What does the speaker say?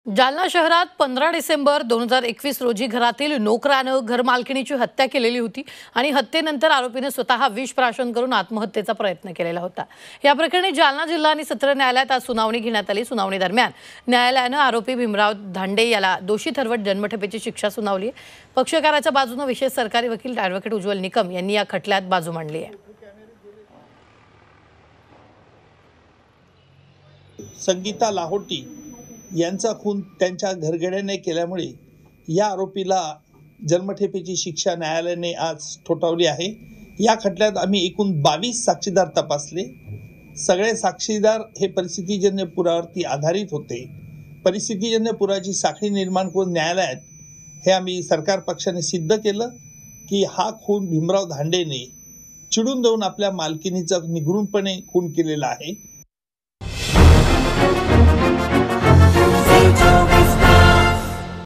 जालना शहरात 15 डिसेंबर 2021 रोजी घरातील नोकरानं घरमालकिणीची हत्या केलेली होती आणि हत्येनंतर आरोपीने स्वतः विष प्राशन करून आत्महत्येचा प्रयत्न केलेला होता। या प्रकरणी जालना जिल्हा आणि सत्र न्यायालयात आज सुनावणी घेण्यात आली। सुनावणी दरम्यान न्यायालयाने आरोपी भीमराव धांडे याला दोषी ठरवत जन्मठेपेची शिक्षा सुनावली। पक्षकाराच्या बाजूने विशेष सरकारी वकील ॲडव्होकेट उज्ज्वल निकम यांनी या खटल्यात बाजू मांडली आहे। संगीता लाहोटी यांचा खून त्यांच्या घरगड्याने केल्यामुळे या आरोपीला जन्मठेपेची शिक्षा न्यायालयाने आज ठोठावली आहे। या खटल्यात आम्ही एकूण 22 साक्षीदार तपासले। सगळे साक्षीदार हे परिस्थितीजन्य पुराव्यावरती आधारित होते। परिस्थितीजन्य पुराव्याची साखळी निर्माण करून न्यायालयात हे आम्ही सरकार पक्षाने सिद्ध केलं की हा खून भीमराव धांडेने चिडून देऊन आपल्या मालकीनीचा निगूढपणे खून केलेला आहे।